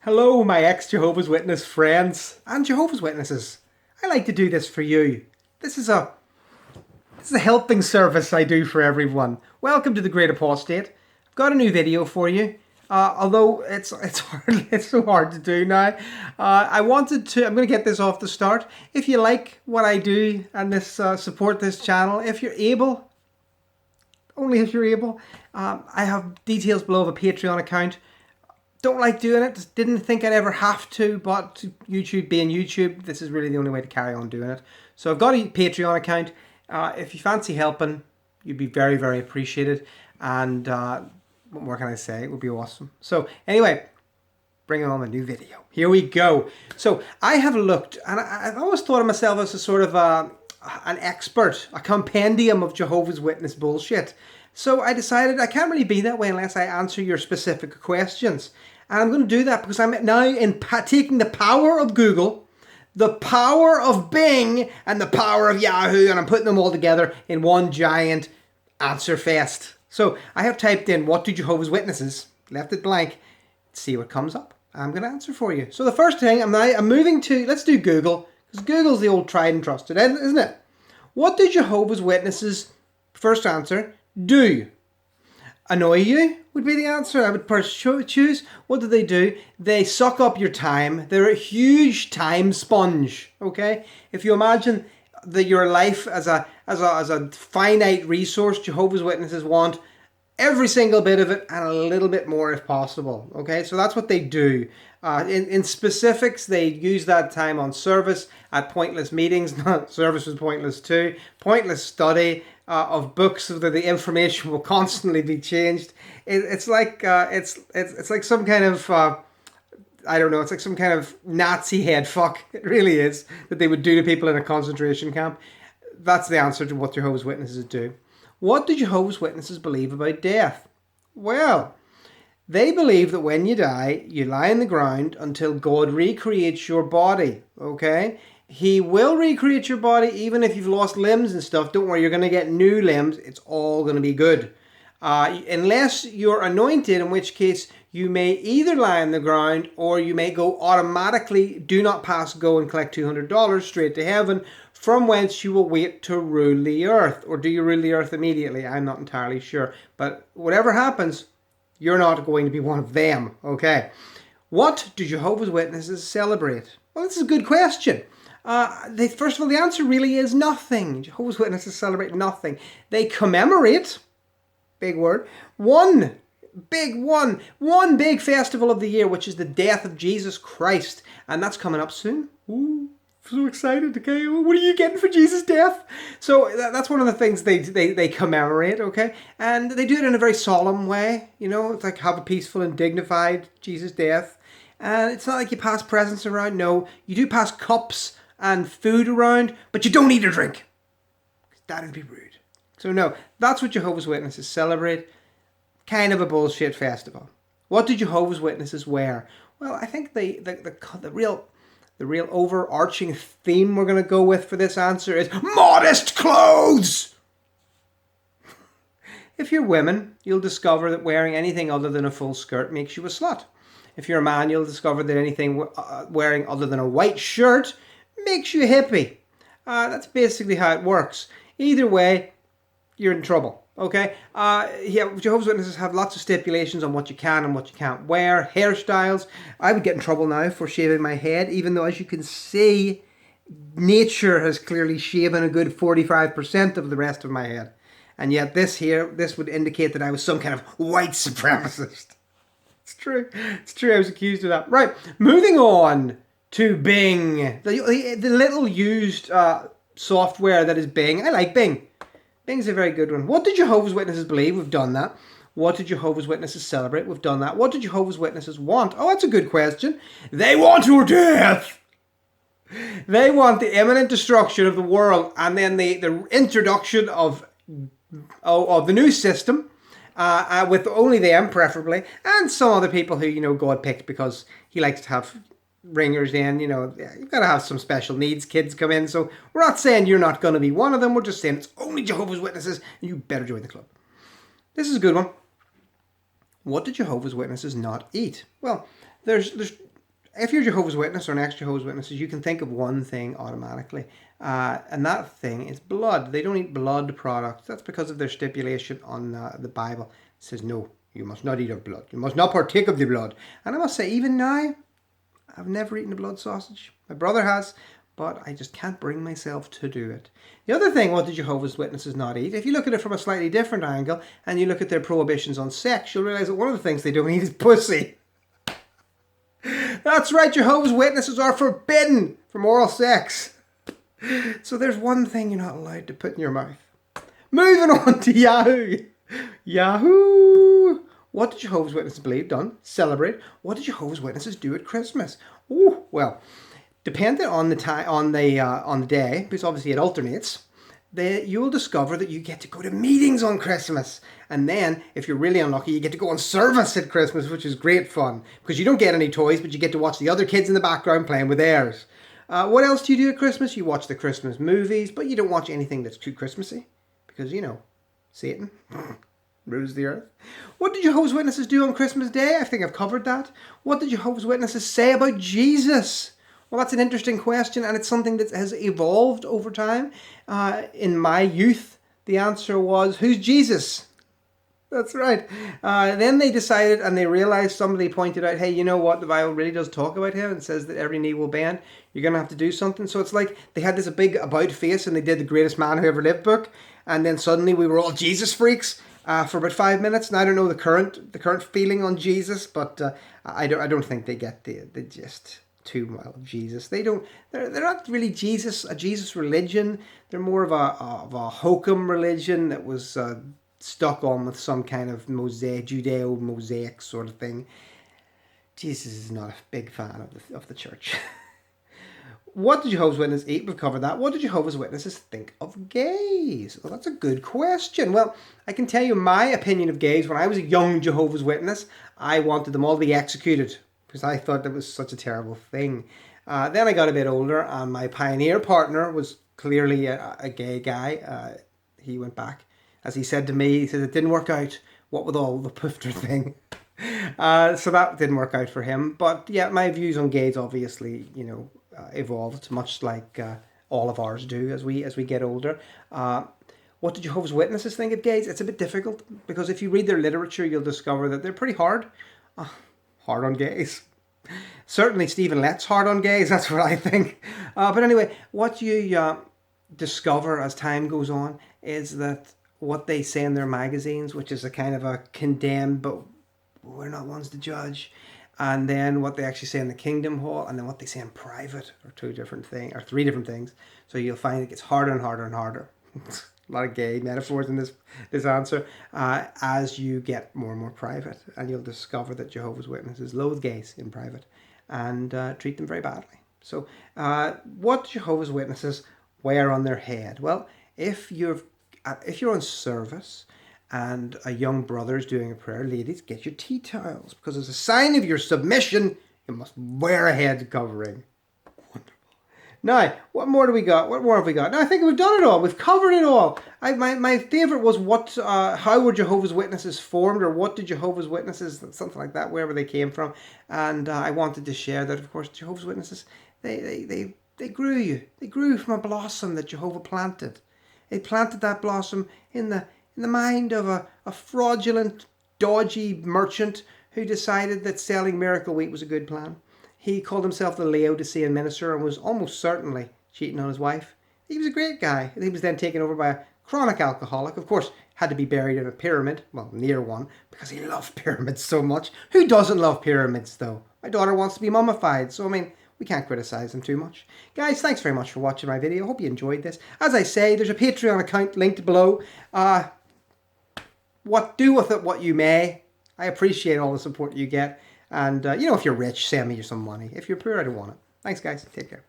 Hello, my ex-Jehovah's Witness friends and Jehovah's Witnesses. I like to do this for you. This is a helping service I do for everyone. Welcome to the Great Apostate. I've got a new video for you. Although it's hard, it's so hard to do now. I'm going to get this off the start. If you like what I do and support this channel, if you're able, only if you're able, I have details below of a Patreon account. Don't like doing it, didn't think I'd ever have to, but YouTube being YouTube, this is really the only way to carry on doing it. So I've got a Patreon account. If you fancy helping, you'd be very, very appreciated. And what more can I say? It would be awesome. So anyway, bringing on a new video. Here we go. So I have looked, and I've always thought of myself as a sort of an expert, a compendium of Jehovah's Witness bullshit. So I decided I can't really be that way unless I answer your specific questions. And I'm going to do that because I'm now taking the power of Google, the power of Bing, and the power of Yahoo, and I'm putting them all together in one giant answer fest. So I have typed in, what do Jehovah's Witnesses, left it blank, see what comes up. I'm going to answer for you. So the first thing, I'm moving to, let's do Google, because Google's the old tried and trusted, isn't it? What do Jehovah's Witnesses, first answer, do? Annoy you would be the answer. I would first choose. What do? They suck up your time. They're a huge time sponge. Okay, if you imagine that your life as a finite resource, Jehovah's Witnesses want every single bit of it and a little bit more if possible. Okay, so that's what they do. In specifics, they use that time on service, at pointless meetings. Service was pointless too. Pointless study of books, so that the information will constantly be changed. It's like some kind of I don't know. It's like some kind of Nazi head fuck. It really is, that they would do to people in a concentration camp. That's the answer to what Jehovah's Witnesses do. What do Jehovah's Witnesses believe about death? Well, they believe that when you die, you lie on the ground until God recreates your body, okay? He will recreate your body even if you've lost limbs and stuff. Don't worry, you're going to get new limbs. It's all going to be good. Unless you're anointed, in which case you may either lie on the ground or you may go automatically, do not pass go and collect $200 straight to heaven, from whence you will wait to rule the earth. Or do you rule the earth immediately? I'm not entirely sure. But whatever happens, you're not going to be one of them. Okay. What do Jehovah's Witnesses celebrate? Well, this is a good question. First of all, the answer really is nothing. Jehovah's Witnesses celebrate nothing. They commemorate, big word, one big festival of the year, which is the death of Jesus Christ. And that's coming up soon. Ooh, so excited. Okay, what are you getting for Jesus' death? So that's one of the things they commemorate, okay? And they do it in a very solemn way. You know, it's like have a peaceful and dignified Jesus' death. And it's not like you pass presents around. No, you do pass cups and food around, but you don't eat or drink. That would be rude. So no, that's what Jehovah's Witnesses celebrate. Kind of a bullshit festival. What do Jehovah's Witnesses wear? Well, I think the real overarching theme we're going to go with for this answer is modest clothes. If you're women, you'll discover that wearing anything other than a full skirt makes you a slut. If you're a man, you'll discover that anything wearing other than a white shirt makes you a hippie. That's basically how it works. Either way, you're in trouble. Okay? Jehovah's Witnesses have lots of stipulations on what you can and what you can't wear. Hairstyles. I would get in trouble now for shaving my head, even though, as you can see, nature has clearly shaven a good 45% of the rest of my head. And yet this would indicate that I was some kind of white supremacist. It's true. It's true. I was accused of that. Right. Moving on to Bing. The little used software that is Bing. I like Bing. Bing's a very good one. What do Jehovah's Witnesses believe? We've done that. What do Jehovah's Witnesses celebrate? We've done that. What do Jehovah's Witnesses want? Oh, that's a good question. They want your death. They want the imminent destruction of the world, and then the introduction of the new system, with only them, preferably, and some other people who, God picked because he likes to have ringers in. You've got to have some special needs kids come in. So we're not saying you're not going to be one of them. We're just saying it's only Jehovah's Witnesses, and you better join the club. This is a good one. What do Jehovah's Witnesses not eat? Well, there's if you're Jehovah's Witness or an ex-Jehovah's Witnesses, you can think of one thing automatically. And that thing is blood. They don't eat blood products. That's because of their stipulation on the Bible. It says, no, you must not eat of blood. You must not partake of the blood. And I must say, even now, I've never eaten a blood sausage. My brother has, but I just can't bring myself to do it. The other thing, what do Jehovah's Witnesses not eat? If you look at it from a slightly different angle, and you look at their prohibitions on sex, you'll realize that one of the things they don't eat is pussy. That's right, Jehovah's Witnesses are forbidden from oral sex. So there's one thing you're not allowed to put in your mouth. Moving on to Yahoo. Yahoo! What do Jehovah's Witnesses believe? Done. Celebrate. What do Jehovah's Witnesses do at Christmas? Oh, well, depending on the time, on the day, because obviously it alternates, you will discover that you get to go to meetings on Christmas. And then, if you're really unlucky, you get to go on service at Christmas, which is great fun. Because you don't get any toys, but you get to watch the other kids in the background playing with theirs. What else do you do at Christmas? You watch the Christmas movies, but you don't watch anything that's too Christmassy. Because, you know, Satan rules the earth. What did Jehovah's Witnesses do on Christmas Day? I think I've covered that. What did Jehovah's Witnesses say about Jesus? Well, that's an interesting question, and it's something that has evolved over time. In my youth, the answer was, who's Jesus? That's right. Then they decided, and they realized, somebody pointed out, hey, you know what? The Bible really does talk about him and says that every knee will bend. You're going to have to do something. So it's like they had this big about face, and they did the greatest man who ever lived book. And then suddenly we were all Jesus freaks for about 5 minutes. And I don't know the current feeling on Jesus, but I don't think they get the gist too well of Jesus. They're not really a Jesus religion. They're more of a hokum religion that was stuck on with some kind of Judeo-Mosaic sort of thing. Jesus is not a big fan of the church. What did Jehovah's Witnesses eat? We've covered that. What did Jehovah's Witnesses think of gays? Well, that's a good question. Well, I can tell you my opinion of gays. When I was a young Jehovah's Witness, I wanted them all to be executed because I thought that was such a terrible thing. Then I got a bit older, and my pioneer partner was clearly a gay guy. He went back. As he said to me, he said it didn't work out, what with all the poofter thing. So that didn't work out for him. But yeah, my views on gays obviously, evolved, much like all of ours do as we get older. What did Jehovah's Witnesses think of gays? It's a bit difficult, because if you read their literature, you'll discover that they're pretty hard. Hard on gays. Certainly Stephen Lett's hard on gays, that's what I think. But anyway, what you discover as time goes on is that what they say in their magazines, which is a kind of a condemned, but we're not ones to judge, and then what they actually say in the Kingdom Hall, and then what they say in private, are three different things. So you'll find it gets harder and harder and harder. A lot of gay metaphors in this answer, as you get more and more private, and you'll discover that Jehovah's Witnesses loathe gays in private and treat them very badly. So what Jehovah's Witnesses wear on their head? Well, if you're on service and a young brother's doing a prayer, ladies, get your tea towels, because as a sign of your submission, you must wear a head covering. Wonderful. Now, what more do we got? What more have we got? Now, I think we've done it all. We've covered it all. My favourite was how were Jehovah's Witnesses formed, or what did Jehovah's Witnesses, something like that, wherever they came from. And I wanted to share that, of course, Jehovah's Witnesses, they grew you. They grew from a blossom that Jehovah planted. They planted that blossom in the mind of a fraudulent, dodgy merchant who decided that selling miracle wheat was a good plan. He called himself the Laodicean minister and was almost certainly cheating on his wife. He was a great guy. He was then taken over by a chronic alcoholic. Of course, had to be buried in a pyramid, well, near one, because he loved pyramids so much. Who doesn't love pyramids, though? My daughter wants to be mummified, so I mean, we can't criticize them too much. Guys, thanks very much for watching my video. I hope you enjoyed this. As I say, there's a Patreon account linked below. Do with it what you may. I appreciate all the support you get. And, if you're rich, send me some money. If you're poor, I don't want it. Thanks, guys. Take care.